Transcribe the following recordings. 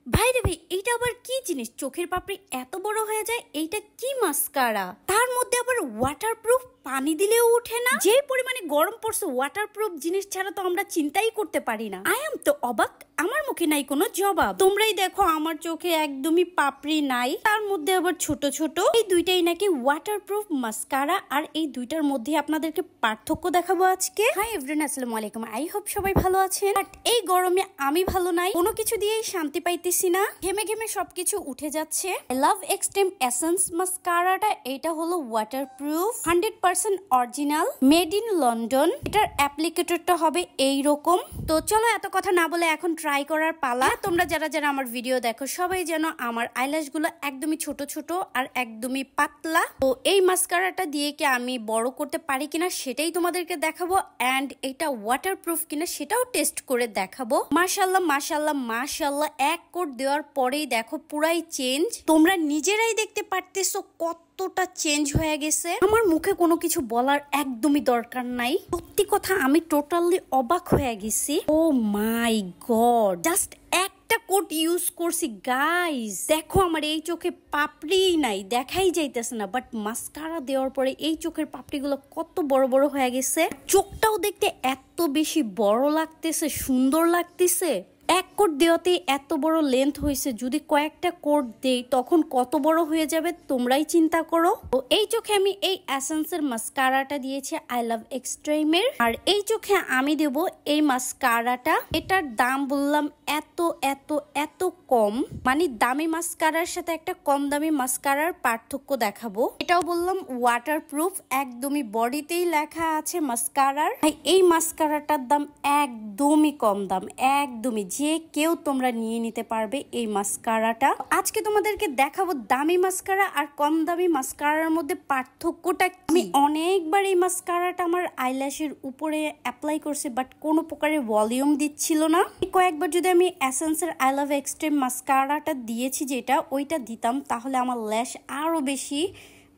ভাই রে ভাই, এইটা আবার কি জিনিস? চোখের পাপড়ি এত বড় হয়ে যায়, এইটা কি মাস্কারা? তার মধ্যে আবার ওয়াটারপ্রুফ, পানি দিলেও ওঠে না। যে পরিমাণে গরম পড়ছে, ওয়াটারপ্রুফ জিনিস ছাড়া তো আমরা চিন্তাই করতে পারি না। আই এম তো অবাক, আমার মুখে নাই কোনো জবাব। তোমরাই দেখো আমার চোখে একদমই পাপড়ি নাই, তার মধ্যে আবার ছোট ছোট। এই দুইটাই নাকি ওয়াটারপ্রুফ মাস্কারা, আর এই দুইটার মধ্যে আপনাদেরকে পার্থক্য দেখাবো আজকে। হাই এভরিওয়ান, আসসালামু আলাইকুম। আই হোপ সবাই ভালো আছেন। বাট এই গরমে আমি ভালো নাই, কোনো কিছু দিয়েই শান্তি পাইতেছি না। ঘেমে ঘেমে সবকিছু উঠে যাচ্ছে। লাভ এক্সট্রিম এসেন্স মাস্কারাটা, এটা হলো waterproof, 100% original, made in London. এটার অ্যাপ্লিকেটরটা হবে এইরকম। তো চলো এত কথা না বলে এখন ট্রাই করার পালা। তোমরা যারা যারা আমার ভিডিও দেখো সবাই যেন আমার আইল্যাশ গুলো একদমই ছোট ছোট আর একদমই পাতলা। তো এই মাস্কারাটা দিয়ে কি আমি বড় করতে পারি কিনা সেটাই তোমাদেরকে দেখাবো, এন্ড এটা ওয়াটারপ্রুফ কিনা সেটাও টেস্ট করে দেখাবো। মাশাআল্লাহ মাশাআল্লাহ মাশাআল্লাহ, এক কোট দেওয়ার পরেই দেখো পুরাই চেঞ্জ। তোমরা নিজেরাই দেখতে পারতেছো কতটা চেঞ্জ হয়ে গেছে। আমার মুখে কোনো কিছু বলার একদমই দরকার নাই। সত্যি কথা, আমি টোটালি অবাক হয়ে গেছি। ও মাই গড, জাস্ট একটা কোট ইউজ করছি গাইস, দেখো আমার এই চোখে পাপড়ি নাই, দেখাই যাইতেছে না। বাট মাস্কারা দেওয়ার পরে এই চোখের পাপড়িগুলো কত বড় বড় হয়ে গেছে। চোখটাও দেখতে এত বেশি বড় লাগতেছে, সুন্দর লাগতেছে। এক কোট দেওয়াতে এত বড় লেন্থ হয়েছে, যদি কয়েকটা কোট দেই তখন কত বড় হয়ে যাবে তোমরাই চিন্তা করো। তো এই চোখে আমি এই এসেন্সের মাস্কারাটা দিয়েছি আই লাভ এক্সট্রিমের, আর এই চোখে আমি দেব এই মাস্কারাটা। এটার দাম বললাম এত এত এত কম, মানে দামি মাস্কারার সাথে একটা কম দামি মাস্কারার পার্থক্য দেখাবো। এটাও বললাম ওয়াটারপ্রুফ, একদমই বডিতেই লেখা আছে মাস্কারার। এই মাস্কারাটার দাম একদমই কম দাম, একদমই, যে কেউ তোমরা নিয়ে নিতে পারবে এই মাস্কারাটা। আজকে তোমাদেরকে দেখাবো দামি মাস্কারা আর কম দামি মাস্কারার মধ্যে পার্থক্যটা। আমি অনেকবার এই মাস্কারাটা আমার আইল্যাশের উপরে অ্যাপ্লাই করছি, বাট কোনো প্রকারের ভলিউম দিচ্ছিল না। কয়েকবার যদি আমি এসেন্সের আই লাভ এক্সট্রিম মাস্কারাটা দিয়েছি, যেটা ওইটা দিতাম, তাহলে আমার ল্যাশ আরো বেশি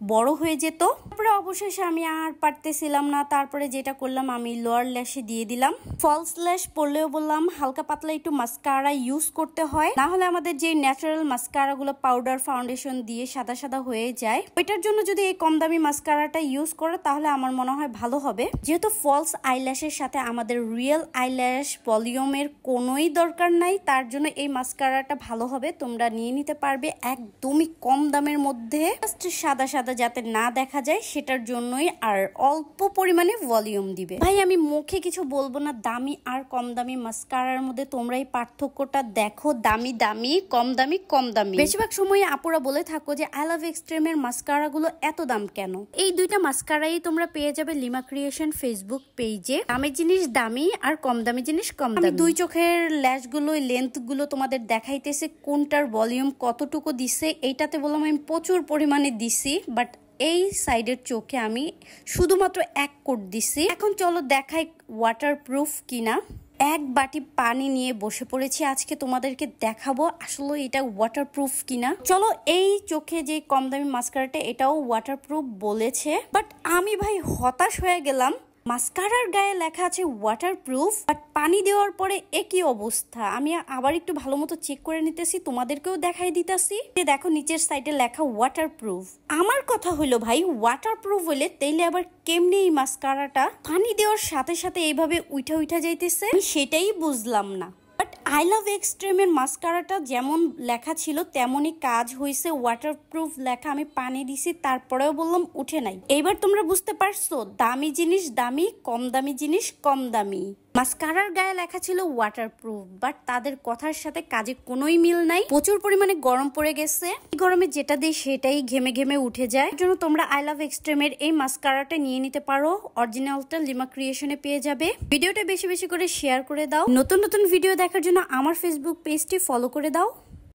বড় হয়ে যেত। তারপরে অবশেষে আমি আর পারতেছিলাম না, তারপরে যেটা করলাম আমি লোয়ার ল্যাশে দিয়ে দিলাম। ফলস ল্যাশ পড়লেও বললাম হালকা পাতলা একটু মাস্কারা ইউজ করতে হয়, না হলে আমাদের যে ন্যাচারাল মাস্কারা গুলো পাউডার ফাউন্ডেশন দিয়ে সাদা সাদা হয়ে যায়, ওইটার জন্য যদি এই কম দামি মাস্কারাটা ইউজ করো তাহলে আমার মনে হয় ভালো হবে। যেহেতু ফলস আইল্যাশের সাথে আমাদের রিয়েল আইল্যাশ ভলিউমের কোনোই দরকার নাই, তার জন্য এই মাস্কারাটা ভালো হবে, তোমরা নিয়ে নিতে পারবে একদমই কম দামের মধ্যে, সাদা সাদা যাতে না দেখা যায় সেটার জন্যই, আর অল্প পরিমাণে ভলিউম দিবে। ভাই আমি মুখে কিছু বলবো না, দামি আর কম দামি মাস্কারার মধ্যে তোমরা এই পার্থক্যটা দেখো, দামি দামি, কম দামি কম দামি। বেশিরভাগ সময় আপুরা বলে থাকো যে আই লাভ এক্সট্রিমের মাস্কারা গুলো এত দাম কেন। এই দুইটা মাস্কারাই তোমরা পেয়ে যাবে লিমা ক্রিয়েশন ফেসবুক পেজে। দামি জিনিস দামি আর কম দামি জিনিস কম দামি। আমি দুই চোখের ল্যাশ গুলো, লেন্থ গুলো তোমাদের দেখাইতেছে কোনটার ভলিউম কতটুকু দিছে। এইটাতে বললাম আমি প্রচুর পরিমাণে দিছি, বাট এই সাইডের চোখে আমি শুধুমাত্র এক কোট দিছি। এখন চলো দেখাই ওয়াটারপ্রুফ কিনা। এক বাটি পানি নিয়ে বসে পড়েছি, আজকে তোমাদেরকে দেখাবো আসলে এটা ওয়াটারপ্রুফ কিনা। চলো, এই চোখে যে কম দামি মাস্কারাটা এটাও ওয়াটারপ্রুফ বলেছে, বাট আমি ভাই হতাশ হয়ে গেলাম। মাস্কারার গায়ে লেখা আছে ওয়াটারপ্রুফ, বাট পানি দেওয়ার পরে একই অবস্থা। আমি আবার একটু ভালো মতো চেক করে নিতেছি, তোমাদেরকেও দেখাই দিতেছি। দেখো নিচের সাইডে লেখা ওয়াটারপ্রুফ। আমার কথা হলো ভাই ওয়াটারপ্রুফ হলে তাইলে আবার কেমনে এই মাস্কারাটা পানি দেওয়ার সাথে সাথে এইভাবে উঠা উঠা যাইতেছে, সেটাই বুঝলাম না। আই লাভ এক্সট্রিমের মাস্কারাটা যেমন লেখা ছিল তেমনই কাজ হয়েছে, ওয়াটারপ্রুফ লেখা, আমি পানি দিছি তারপরেও বললাম উঠে নাই। এইবার তোমরা বুঝতে পারছো দামি জিনিস দামি, কম দামি জিনিস কম দামি। মাস্কারার গায়ে লেখা ছিল ওয়াটারপ্রুফ, বাট তাদের কথার সাথে কাজে কোনোই মিল নাই। প্রচুর পরিমাণে গরম পড়ে গেছে, এই গরমে যেটা দেয় সেটাই ঘেমে ঘেমে উঠে যায়। এর জন্য তোমরা আই লাভ এক্সট্রিমের এই মাস্কারাটা নিয়ে নিতে পারো, অরিজিনালটা লিমা ক্রিয়েশনে পেয়ে যাবে। ভিডিওটা বেশি বেশি করে শেয়ার করে দাও, নতুন নতুন ভিডিও দেখার জন্য আমার ফেসবুক পেজটি ফলো করে দাও।